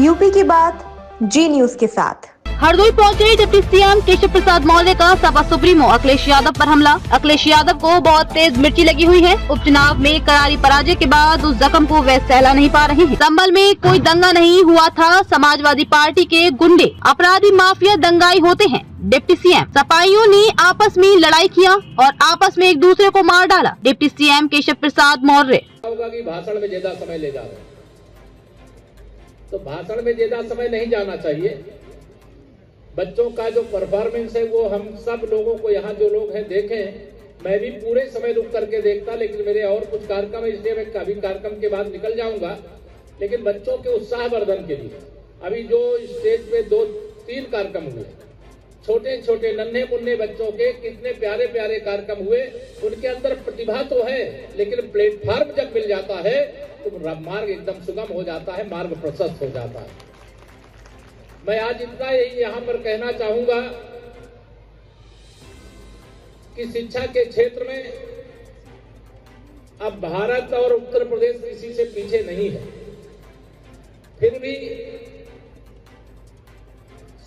UP की बात जी news के साथ। हरदोई पहुंचे डिप्टी सीएम केशव प्रसाद मौर्य का सपा सुप्रीमो अखिलेश यादव पर हमला। अखिलेश यादव को बहुत तेज मिर्ची लगी हुई है। उपचुनाव में करारी पराजय के बाद उस जख्म को वे सहला नहीं पा रहे हैं। संभल में कोई दंगा नहीं हुआ था। समाजवादी पार्टी के गुंडे अपराधी माफिया दंगाई होते हैं। डिप्टी सीएम सपाइयों ने आपस में लड़ाई किया और आपस में एक दूसरे को मार डाला। डिप्टी सीएम केशव प्रसाद मौर्य भाषण में ज्यादा समय ले जा रहे हैं, तो भाषण में ज्यादा समय नहीं जाना चाहिए। बच्चों का जो परफॉर्मेंस है वो हम सब लोगों को, यहाँ जो लोग हैं देखें। मैं भी पूरे समय रुक करके देखता, लेकिन मेरे और कुछ कार्यक्रम है, इसलिए मैं कभी कार्यक्रम के बाद निकल जाऊंगा। लेकिन बच्चों के उत्साहवर्धन के लिए अभी जो स्टेज पे 2-3 कार्यक्रम हुए, छोटे छोटे नन्हे मुन्ने बच्चों के कितने प्यारे प्यारे कार्यक्रम हुए। उनके अंदर प्रतिभा तो है, लेकिन प्लेटफॉर्म जब मिल जाता है तो मार्ग एकदम सुगम हो जाता है, मार्ग प्रशस्त हो जाता है। मैं आज इतना यही यहाँ पर कहना चाहूंगा कि शिक्षा के क्षेत्र में अब भारत और उत्तर प्रदेश किसी से पीछे नहीं है। फिर भी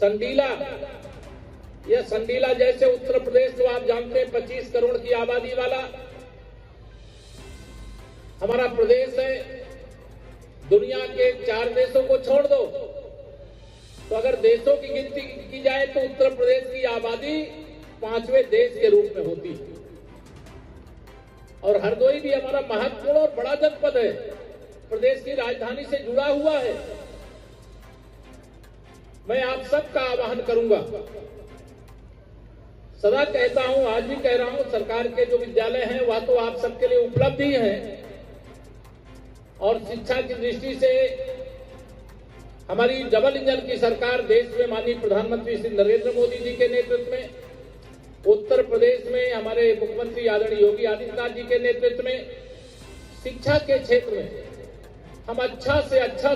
संडीला जैसे उत्तर प्रदेश, जो आप जानते हैं 25 करोड़ की आबादी वाला हमारा प्रदेश है। दुनिया के 4 देशों को छोड़ दो, तो अगर देशों की गिनती की जाए तो उत्तर प्रदेश की आबादी 5वें देश के रूप में होती है। और हरदोई भी हमारा महत्वपूर्ण और बड़ा जनपद है, प्रदेश की राजधानी से जुड़ा हुआ है। मैं आप सबका आह्वान करूंगा, सदा कहता हूं, आज भी कह रहा हूं, सरकार के जो विद्यालय हैं वह तो आप सबके लिए उपलब्ध ही हैं। और शिक्षा की दृष्टि से हमारी डबल इंजन की सरकार देश में माननीय प्रधानमंत्री श्री नरेंद्र मोदी जी के नेतृत्व में, उत्तर प्रदेश में हमारे मुख्यमंत्री आदरणीय योगी आदित्यनाथ जी के नेतृत्व में शिक्षा के क्षेत्र में हम अच्छा से अच्छा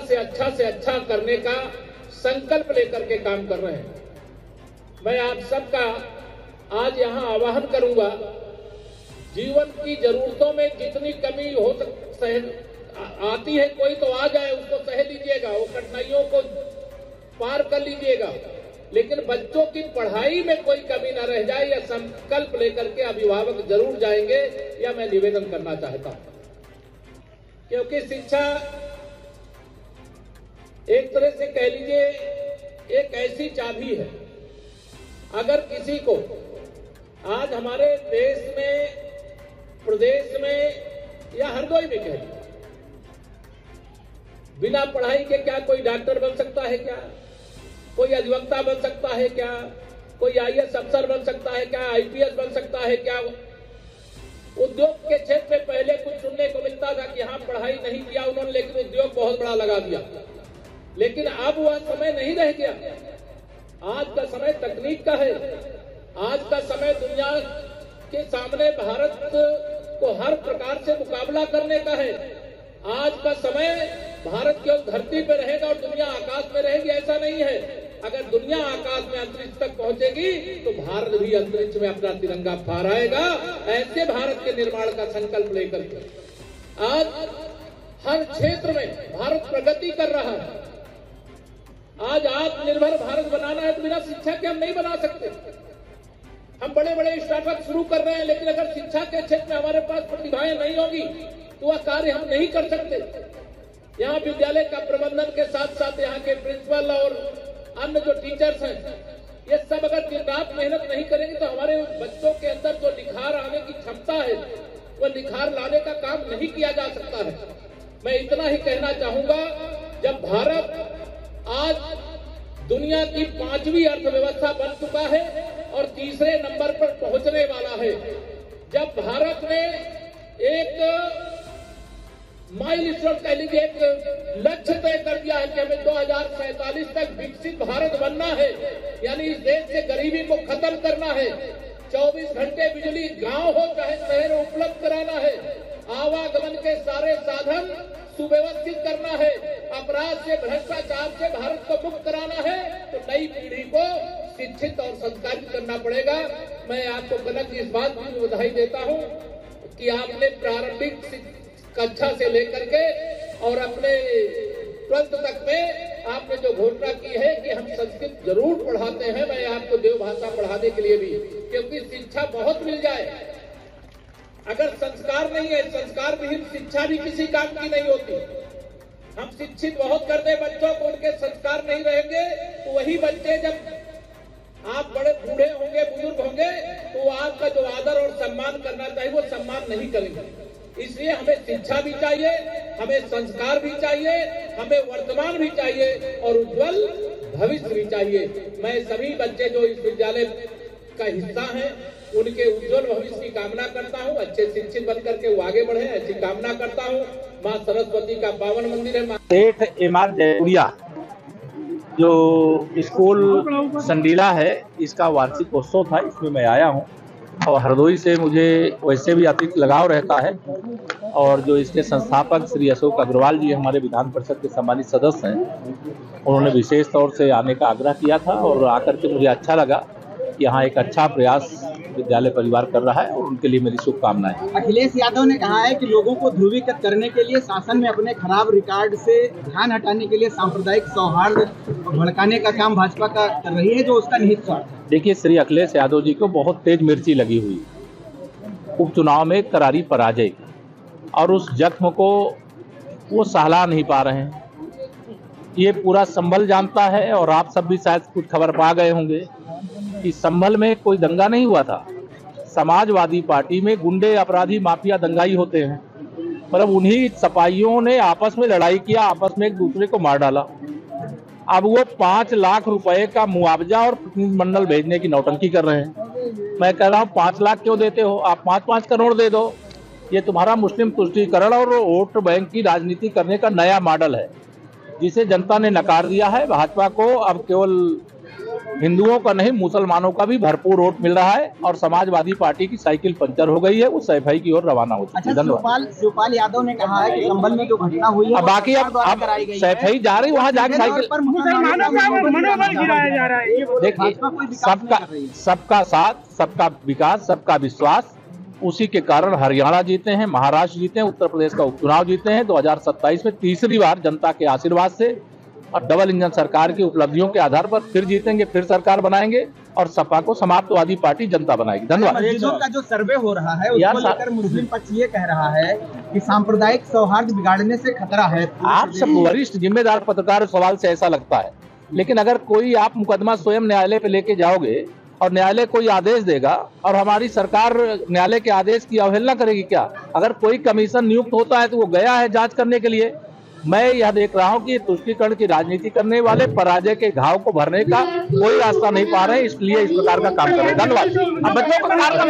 करने का संकल्प लेकर के काम कर रहे हैं। मैं आप सबका आज यहाँ आह्वान करूंगा, जीवन की जरूरतों में जितनी कमी हो आती है, कोई तो आ जाए, उसको सह लीजिएगा, वो कठिनाइयों को पार कर लीजिएगा, लेकिन बच्चों की पढ़ाई में कोई कमी ना रह जाए, यह संकल्प लेकर के अभिभावक जरूर जाएंगे, या मैं निवेदन करना चाहता हूं। क्योंकि शिक्षा एक तरह से कह लीजिए एक ऐसी चाबी है। अगर किसी को आज हमारे देश में, प्रदेश में या हरदोई में कह लीजिए, बिना पढ़ाई के क्या कोई डॉक्टर बन सकता है क्या? कोई अधिवक्ता बन सकता है क्या? कोई आईएएस अफसर बन सकता है क्या? आईपीएस बन सकता है क्या? उद्योग के क्षेत्र में पहले कुछ सुनने को मिलता था कि हाँ पढ़ाई नहीं किया उन्होंने, लेकिन उद्योग बहुत बड़ा लगा दिया। लेकिन अब वह समय नहीं रह गया। आज का समय तकनीक का है। आज का समय दुनिया के सामने भारत को हर प्रकार से मुकाबला करने का है। आज का समय भारत केवल धरती पे रहेगा और दुनिया आकाश में रहेगी, ऐसा नहीं है। अगर दुनिया आकाश में अंतरिक्ष तक पहुंचेगी तो भारत भी अंतरिक्ष में अपना तिरंगा फहराएगा। ऐसे भारत के निर्माण का संकल्प लेकर के आज हर क्षेत्र में भारत प्रगति कर रहा है। आज आत्मनिर्भर भारत बनाना है तो बिना शिक्षा के हम नहीं बना सकते। हम बड़े बड़े स्टार्टअप शुरू कर रहे हैं, लेकिन अगर शिक्षा के क्षेत्र में हमारे पास प्रतिभाएं नहीं होगी तो वह कार्य हम नहीं कर सकते। यहाँ विद्यालय का प्रबंधन के साथ साथ यहाँ के प्रिंसिपल और अन्य जो टीचर्स हैं, ये सब अगर दिन रात मेहनत नहीं करेंगे तो हमारे बच्चों के अंदर जो निखार आने की क्षमता है वह निखार लाने का काम नहीं किया जा सकता है। मैं इतना ही कहना चाहूंगा, जब भारत आज दुनिया की 5वीं अर्थव्यवस्था बन चुका है और तीसरे नंबर पर पहुंचने वाला है, जब भारत ने एक माइलस्टोन कह लीजिए, एक लक्ष्य तय कर दिया है कि हमें 2047 तक विकसित भारत बनना है, यानी इस देश से गरीबी को खत्म करना है, 24 घंटे बिजली गांव हो चाहे शहर उपलब्ध कराना है, आवागमन के सारे साधन सुव्यवस्थित करना है, अपराध से भ्रष्टाचार से भारत को मुक्त कराना है, तो नई पीढ़ी को शिक्षित और संस्कारित करना पड़ेगा। मैं आपको कनक इस बात की बधाई देता हूं कि आपने प्रारंभिक कक्षा से लेकर के और अपने 12th तक में आपने जो घोषणा की है कि हम संस्कृत जरूर पढ़ाते हैं, मैं आपको देवभाषा पढ़ाने के लिए भी, क्योंकि शिक्षा बहुत मिल जाए। अगर संस्कार नहीं है, संस्कार विहीन शिक्षा भी किसी काम की नहीं होती। हम शिक्षित बहुत कर दे बच्चों को, उनके संस्कार नहीं रहेंगे तो वही बच्चे जब आप बड़े बूढ़े होंगे, बुजुर्ग होंगे, तो आपका जो आदर और सम्मान करना चाहिए वो सम्मान नहीं करेंगे। इसलिए हमें शिक्षा भी चाहिए, हमें संस्कार भी चाहिए, हमें वर्तमान भी चाहिए और उज्जवल भविष्य भी चाहिए। मैं सभी बच्चे जो इस विद्यालय का हिस्सा हैं, उनके उज्जवल भविष्य की कामना करता हूं। अच्छे शिक्षित बन करके वो आगे बढ़े, ऐसी कामना करता हूं। मां सरस्वती का पावन मंदिर है। सेठ एमआर जयपुरिया जो स्कूल संडीला है, इसका वार्षिक उत्सव था, इसमें मैं आया हूं और हरदोई से मुझे वैसे भी अतिरिक्त लगाव रहता है। और जो इसके संस्थापक श्री अशोक अग्रवाल जी हमारे विधान परिषद के सम्मानित सदस्य हैं, उन्होंने विशेष तौर से आने का आग्रह किया था और आकर के मुझे अच्छा लगा। यहाँ एक अच्छा प्रयास विद्यालय परिवार कर रहा है और उनके लिए मेरी शुभकामनाएं। अखिलेश यादव ने कहा है कि लोगों को ध्रुवीकृत करने के लिए, शासन में अपने खराब रिकॉर्ड से ध्यान हटाने के लिए सांप्रदायिक सौहार्द भड़काने का काम भाजपा का कर रही है, जो उसका निहित स्वार्थ है। देखिए, श्री अखिलेश यादव जी को बहुत तेज मिर्ची लगी हुई, उपचुनाव में करारी पराजय, और उस जख्म को वो सहला नहीं पा रहे हैं। ये पूरा संभल जानता है और आप सब भी शायद कुछ खबर पा गए होंगे कि संभल में कोई दंगा नहीं हुआ था। समाजवादी पार्टी में गुंडे, अपराधी, माफिया दंगाई होते हैं, मतलब उन्हीं सपाहियों ने आपस में लड़ाई किया, आपस में एक दूसरे को मार डाला। अब वो 5 लाख रुपए का मुआवजा और प्रतिनिधिमंडल भेजने की नौटंकी कर रहे हैं। मैं कह रहा हूँ 5 लाख क्यों देते हो, आप 5-5 करोड़ दे दो। ये तुम्हारा मुस्लिम तुष्टीकरण और वोट बैंक की राजनीति करने का नया मॉडल है, जिसे जनता ने नकार दिया है। भाजपा को अब केवल हिंदुओं का नहीं, मुसलमानों का भी भरपूर वोट मिल रहा है और समाजवादी पार्टी की साइकिल पंचर हो गई है, वो सैफई की ओर रवाना हो चुकी है। धन्यवाद। शिवपाल यादव ने कहा है कि संभल में जो घटना हुई है, बाकी अब सैफई जा रही, वहाँ जाके साइकिल। देखिए, सबका साथ, सबका विकास, सबका विश्वास, उसी के कारण हरियाणा जीते हैं, महाराष्ट्र जीते हैं, उत्तर प्रदेश का उपचुनाव जीते हैं 2027 में तीसरी बार जनता के आशीर्वाद से, और डबल इंजन सरकार की उपलब्धियों के आधार पर फिर जीतेंगे, फिर सरकार बनाएंगे और सपा को समाप्तवादी पार्टी जनता बनाएगी। धन्यवाद। मस्जिदों का जो सर्वे हो रहा है उसको लेकर मुस्लिम पक्ष ये कह रहा है कि सांप्रदायिक सौहार्द बिगाड़ने से खतरा है। आप सब वरिष्ठ जिम्मेदार पत्रकार सवाल से ऐसा लगता है, लेकिन अगर कोई आप मुकदमा स्वयं न्यायालय पे लेके जाओगे और न्यायालय कोई आदेश देगा और हमारी सरकार न्यायालय के आदेश की अवहेलना करेगी क्या? अगर कोई कमीशन नियुक्त होता है तो वो गया है जांच करने के लिए। मैं यह देख रहा हूं कि तुष्टीकरण की राजनीति करने वाले पराजय के घाव को भरने का कोई रास्ता नहीं पा रहे हैं, इसलिए इस प्रकार का काम कर रहे हैं। धन्यवाद। अब बच्चों को कार्यक्रम